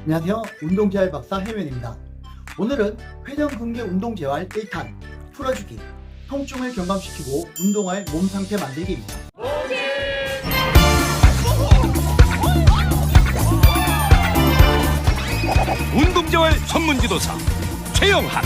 안녕하세요. 운동재활 박사 해면입니다. 오늘은 회전근개 운동재활 1탄 풀어주기, 통증을 경감시키고 운동할 몸 상태 만들기입니다. 운동재활 전문지도사 최영한.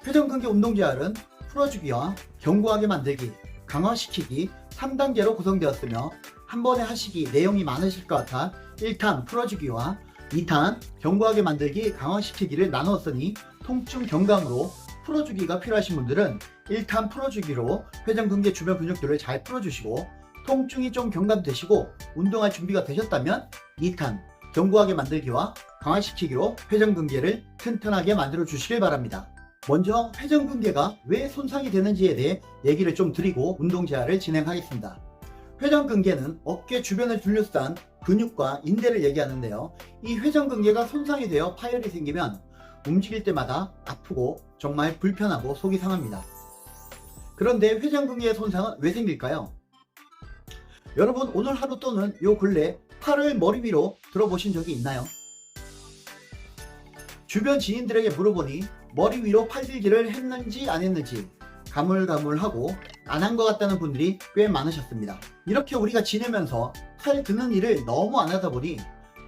회전근개 운동재활은 풀어주기와 견고하게 만들기, 강화시키기 3단계로 구성되었으며 한 번에 하시기 내용이 많으실 것 같아 1탄 풀어주기와 2탄 견고하게 만들기, 강화시키기를 나누었으니 통증 경감으로 풀어주기가 필요하신 분들은 1탄 풀어주기로 회전근개 주변 근육들을 잘 풀어주시고, 통증이 좀 경감되시고 운동할 준비가 되셨다면 2탄 견고하게 만들기와 강화시키기로 회전근개를 튼튼하게 만들어 주시길 바랍니다. 먼저 회전근개가 왜 손상이 되는지에 대해 얘기를 좀 드리고 운동재활을 진행하겠습니다. 회전근개는 어깨 주변을 둘러싼 근육과 인대를 얘기하는데요. 이 회전근개가 손상이 되어 파열이 생기면 움직일 때마다 아프고 정말 불편하고 속이 상합니다. 그런데 회전근개의 손상은 왜 생길까요? 여러분, 오늘 하루 또는 요 근래 팔을 머리 위로 들어보신 적이 있나요? 주변 지인들에게 물어보니 머리 위로 팔 들기를 했는지 안 했는지 가물가물하고 안 한 것 같다는 분들이 꽤 많으셨습니다. 이렇게 우리가 지내면서 팔 드는 일을 너무 안 하다 보니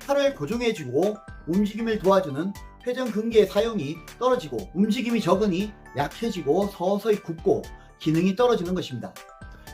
팔을 고정해주고 움직임을 도와주는 회전근개의 사용이 떨어지고, 움직임이 적으니 약해지고 서서히 굽고 기능이 떨어지는 것입니다.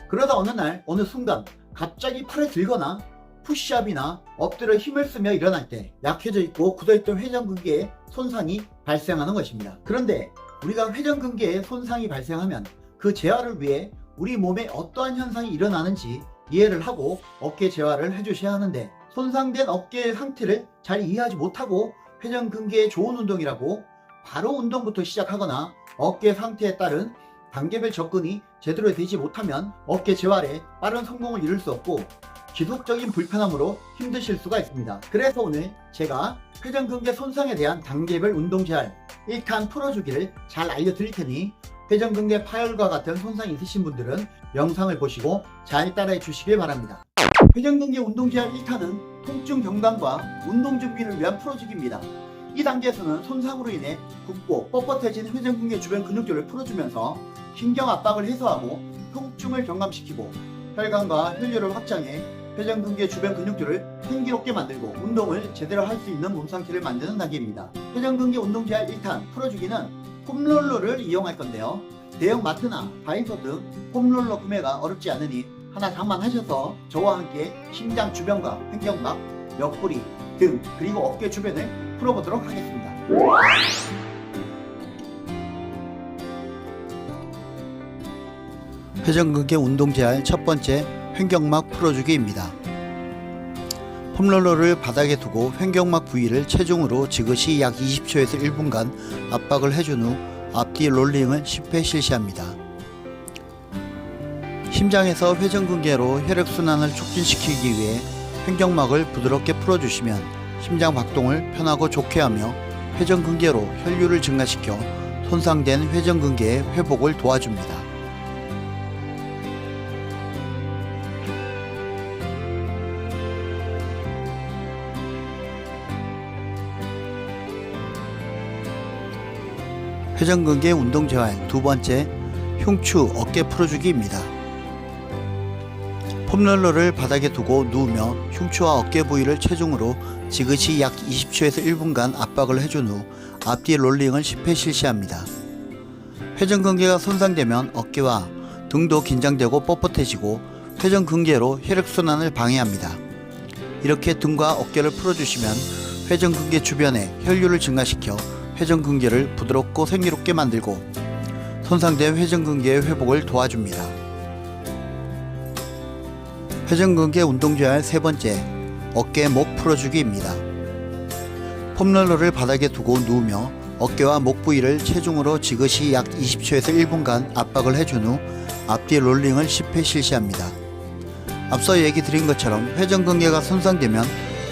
그러다 어느 날 어느 순간 갑자기 팔을 들거나 푸시업이나 엎드려 힘을 쓰며 일어날 때 약해져 있고 굳어있던 회전근개에 손상이 발생하는 것입니다. 그런데 우리가 회전근개에 손상이 발생하면 그 재활을 위해 우리 몸에 어떠한 현상이 일어나는지 이해를 하고 어깨 재활을 해주셔야 하는데, 손상된 어깨의 상태를 잘 이해하지 못하고 회전근개의 좋은 운동이라고 바로 운동부터 시작하거나 어깨 상태에 따른 단계별 접근이 제대로 되지 못하면 어깨 재활에 빠른 성공을 이룰 수 없고 지속적인 불편함으로 힘드실 수가 있습니다. 그래서 오늘 제가 회전근개 손상에 대한 단계별 운동재활 1탄 풀어주기를 잘 알려드릴 테니 회전근개 파열과 같은 손상이 있으신 분들은 영상을 보시고 잘 따라해 주시길 바랍니다. 회전근개 운동재활 1탄은 통증 경감과 운동 준비를 위한 풀어주기입니다. 이 단계에서는 손상으로 인해 굽고 뻣뻣해진 회전근개 주변 근육들을 풀어주면서 신경 압박을 해소하고 통증을 경감시키고 혈관과 혈류를 확장해 회전근개 주변 근육들을 생기롭게 만들고 운동을 제대로 할 수 있는 몸 상태를 만드는 단계입니다. 회전근개 운동재활 1탄 풀어주기는 폼롤러를 이용할 건데요. 대형 마트나 다이소 등 폼롤러 구매가 어렵지 않으니 하나 장만하셔서 저와 함께 심장 주변과 횡격막, 옆구리, 등 그리고 어깨 주변을 풀어보도록 하겠습니다. 회전근개 운동재활 첫 번째, 횡격막 풀어주기입니다. 폼롤러를 바닥에 두고 횡격막 부위를 체중으로 지그시 약 20초에서 1분간 압박을 해준 후 앞뒤 롤링을 10회 실시합니다. 심장에서 회전근개로 혈액순환을 촉진시키기 위해 횡격막을 부드럽게 풀어주시면 심장 박동을 편하고 좋게 하며 회전근개로 혈류를 증가시켜 손상된 회전근개의 회복을 도와줍니다. 회전근개 운동재활 두 번째, 흉추 어깨 풀어주기입니다. 폼롤러를 바닥에 두고 누우며 흉추와 어깨 부위를 체중으로 지그시 약 20초에서 1분간 압박을 해준 후 앞뒤 롤링을 10회 실시합니다. 회전근개가 손상되면 어깨와 등도 긴장되고 뻣뻣해지고 회전근개로 혈액순환을 방해합니다. 이렇게 등과 어깨를 풀어주시면 회전근개 주변에 혈류를 증가시켜 회전근개를 부드럽고 생기롭게 만들고 손상된 회전근개의 회복을 도와줍니다. 회전근개 운동재활 세 번째, 어깨 목 풀어주기입니다. 폼롤러를 바닥에 두고 누우며 어깨와 목 부위를 체중으로 지그시 약 20초에서 1분간 압박을 해준 후 앞뒤 롤링을 10회 실시합니다. 앞서 얘기 드린 것처럼 회전근개가 손상되면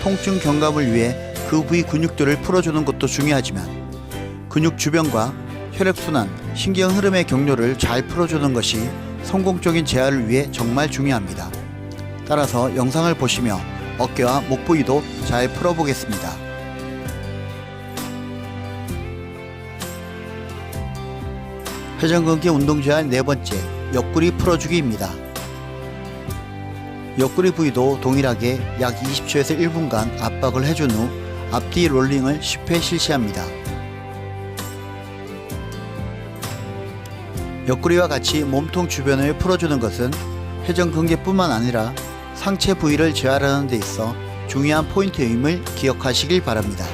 통증 경감을 위해 그 부위 근육들을 풀어주는 것도 중요하지만 근육 주변과 혈액순환, 신경 흐름의 경로를 잘 풀어주는 것이 성공적인 재활을 위해 정말 중요합니다. 따라서 영상을 보시며 어깨와 목 부위도 잘 풀어보겠습니다. 회전근개 운동제할 네 번째, 옆구리 풀어주기입니다. 옆구리 부위도 동일하게 약 20초에서 1분간 압박을 해준 후 앞뒤 롤링을 10회 실시합니다. 옆구리와 같이 몸통 주변을 풀어주는 것은 회전근개뿐만 아니라 상체 부위를 재활하는 데 있어 중요한 포인트임을 기억하시길 바랍니다.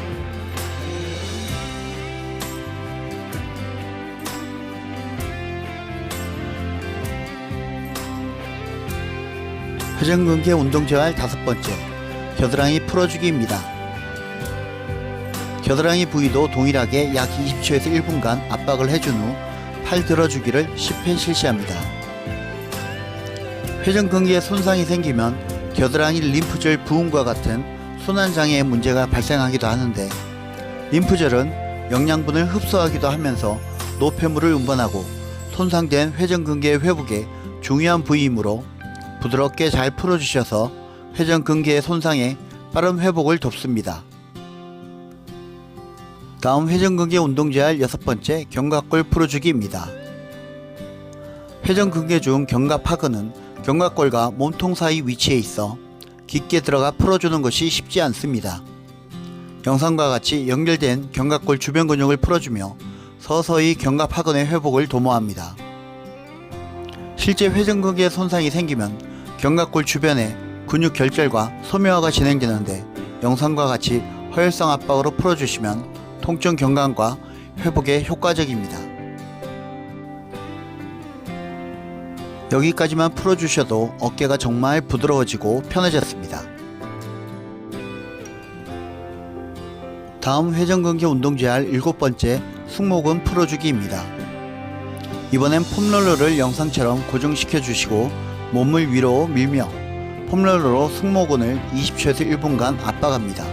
회전근개 운동 재활 다섯 번째, 겨드랑이 풀어주기입니다. 겨드랑이 부위도 동일하게 약 20초에서 1분간 압박을 해준 후 팔 들어주기를 10회 실시합니다. 회전근개에 손상이 생기면 겨드랑이 림프절 부음과 같은 순환장애의 문제가 발생하기도 하는데, 림프절은 영양분을 흡수하기도 하면서 노폐물을 운반하고 손상된 회전근개의 회복에 중요한 부위이므로 부드럽게 잘 풀어주셔서 회전근개의 손상에 빠른 회복을 돕습니다. 다음 회전근개 운동 재활 여섯 번째, 견갑골 풀어주기입니다. 회전근개 중 견갑하근은 견갑골과 몸통 사이 위치에 있어 깊게 들어가 풀어주는 것이 쉽지 않습니다. 영상과 같이 연결된 견갑골 주변 근육을 풀어주며 서서히 견갑하근의 회복을 도모합니다. 실제 회전근개에 손상이 생기면 견갑골 주변에 근육 결절과 소묘화가 진행되는데, 영상과 같이 허혈성 압박으로 풀어주시면 통증 경감과 회복에 효과적입니다. 여기까지만 풀어주셔도 어깨가 정말 부드러워지고 편해졌습니다. 다음 회전근개 운동 재활 일곱 번째, 승모근 풀어주기입니다. 이번엔 폼롤러를 영상처럼 고정시켜 주시고 몸을 위로 밀며 폼롤러로 승모근을 20초에서 1분간 압박합니다.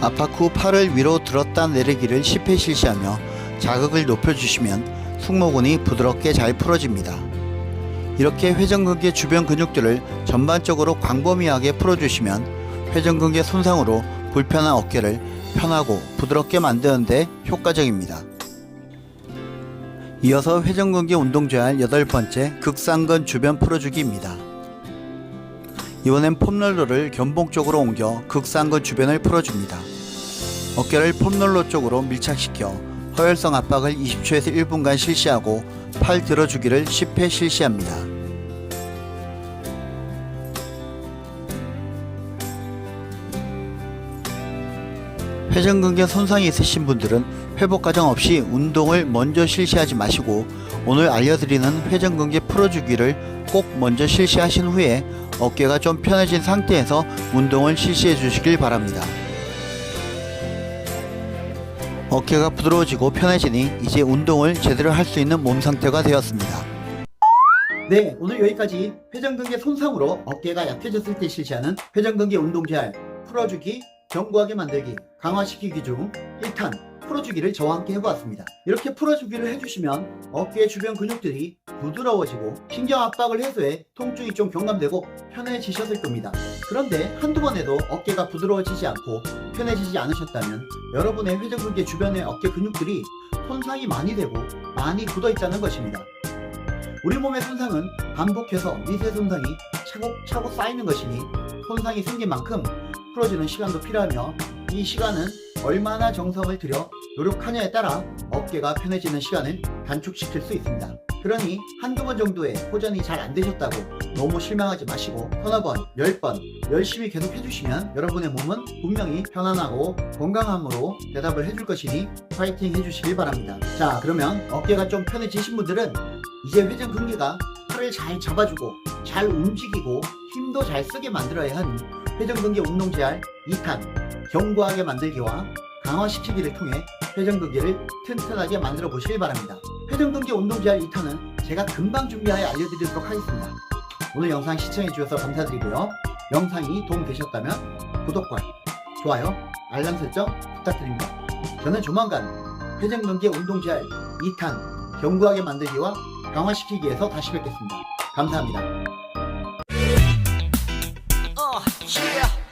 압박 후 팔을 위로 들었다 내리기를 10회 실시하며 자극을 높여주시면 승모근이 부드럽게 잘 풀어집니다. 이렇게 회전근개 주변 근육들을 전반적으로 광범위하게 풀어주시면 회전근개 손상으로 불편한 어깨를 편하고 부드럽게 만드는 데 효과적입니다. 이어서 회전근개 운동 재활 여덟 번째, 극상근 주변 풀어주기입니다. 이번엔 폼롤러를 견봉 쪽으로 옮겨 극상근 주변을 풀어줍니다. 어깨를 폼롤러 쪽으로 밀착시켜 허혈성 압박을 20초에서 1분간 실시하고 팔 들어주기를 10회 실시합니다. 회전근개 손상이 있으신 분들은 회복 과정 없이 운동을 먼저 실시하지 마시고, 오늘 알려드리는 회전근개 풀어주기를 꼭 먼저 실시하신 후에 어깨가 좀 편해진 상태에서 운동을 실시해 주시길 바랍니다. 어깨가 부드러워지고 편해지니 이제 운동을 제대로 할 수 있는 몸 상태가 되었습니다. 네, 오늘 여기까지 회전근개 손상으로 어깨가 약해졌을 때 실시하는 회전근개 운동 재활 풀어주기, 견고하게 만들기, 강화시키기 중 1탄 풀어주기를 저와 함께 해보았습니다. 이렇게 풀어주기를 해주시면 어깨 주변 근육들이 부드러워지고 신경 압박을 해소해 통증이 좀 경감되고 편해지셨을 겁니다. 그런데 한두 번 해도 어깨가 부드러워지지 않고 편해지지 않으셨다면 여러분의 회전근개 주변의 어깨 근육들이 손상이 많이 되고 많이 굳어 있다는 것입니다. 우리 몸의 손상은 반복해서 미세 손상이 차곡차곡 쌓이는 것이니 손상이 생긴 만큼 풀어주는 시간도 필요하며, 이 시간은 얼마나 정성을 들여 노력하냐에 따라 어깨가 편해지는 시간을 단축시킬 수 있습니다. 그러니 한두 번 정도의 호전이 잘 안 되셨다고 너무 실망하지 마시고 서너 번, 10번 열심히 계속 해주시면 여러분의 몸은 분명히 편안하고 건강함으로 대답을 해줄 것이니 파이팅 해주시길 바랍니다. 자, 그러면 어깨가 좀 편해지신 분들은 이제 회전근개가 팔을 잘 잡아주고 잘 움직이고 힘도 잘 쓰게 만들어야 하는 회전근개 운동 재활 2탄 견고하게 만들기와 강화시키기를 통해 회전근개를 튼튼하게 만들어 보시길 바랍니다. 회전근개 운동 재활 2탄은 제가 금방 준비하여 알려드리도록 하겠습니다. 오늘 영상 시청해 주셔서 감사드리고요. 영상이 도움되셨다면 구독과 좋아요, 알람 설정 부탁드립니다. 저는 조만간 회전근개 운동 재활 2탄 견고하게 만들기와 강화시키기에서 다시 뵙겠습니다. 감사합니다. Yeah.